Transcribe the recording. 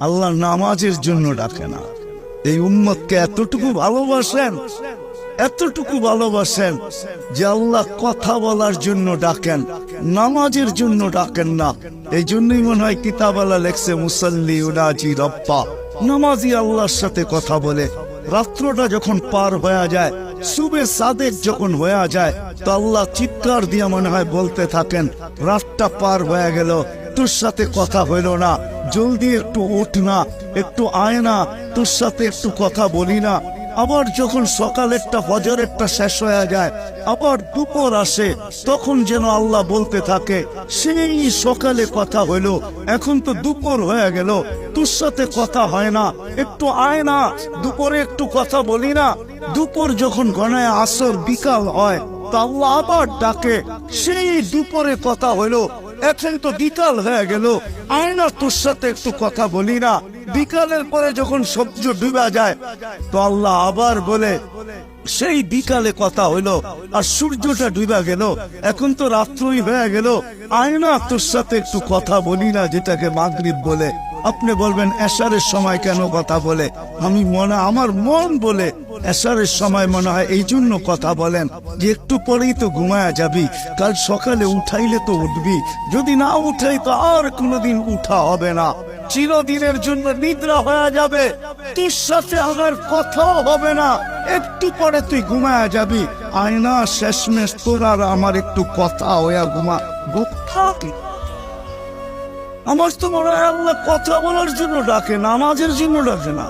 আল্লাহ নামাজের জন্য ডাকে না। এই উম্মতকে এতটুকু ভালোবাসেন যে আল্লাহ কথা বলার জন্য ডাকেন, নামাজের জন্য ডাকেন না। এই জন্যই মনে হয় কিতাবালা লেখছে মুসাল্লি উনাজি রব্বা, নামাজি আল্লাহর সাথে কথা বলে। রাত্রটা যখন পার হয়ে যায়, সুবে সাদেক যখন হয়ে যায়, তো আল্লাহ চিৎকার দিয়ে মনে হয় বলতে থাকেন, রাতটা পার হয়ে গেল, তোর সাথে কথা হইল না, জলদি একটু উঠ না, একটু আয় না, তোর সাথে একটু কথা বলি না। আবার যখন সকালেরটা ফজরেরটা শেষ হয়ে যায়, আবার দুপুর আসে, তখন যেন আল্লাহ বলতে থাকে, সেই সকালে কথা হইলো, এখন তো দুপুর হয়ে গেল, তোর সাথে কথা হয় না, একটু আয় না, দুপুরে একটু কথা বলি না। দুপুর যখন গণায় আসর বিকাল হয়, তো আল্লাহ আবার ডাকে, সেই দুপুরে কথা হইলো, এখন তো বিকাল হয়ে গেল, আয় না, তোর সাথে একটু কথা বলি না। বিকালের পরে যখন সূর্য ডুবে যায়, তো আল্লাহ আবার বলে, সেই বিকালে কথা হইলো, আর সূর্যটা ডুবে গেল, এখন তো রাত্রই হয়ে গেল, আয় না, তোর সাথে একটু কথা বলি না, যেটাকে মাগরিব বলে। আপনি বলবেন এশারের সময় কেন কথা বলে? আমার মন বলে এশারের সময় মনে হয় এই জন্য কথা বলেন যে একটু পরেই তো ঘুমায়া যাবি, কাল সকালে উঠাইলে তো উঠবি, যদি না উঠাই তো আর কোনোদিন উঠা হবে না, চিরদিনের জন্য নিদ্রা হয়ে যাবে, তোর সাথে আমার কথাও হবে না, একটু পরে তুই ঘুমায়া যাবি, আয়না শেষমেশ তোর আর আমার একটু কথা হইয়া ঘুমা। আমার তো মনে হয় আল্লাহ কথা বলার জন্য ডাকে, নামাজের জন্য ডাকে না।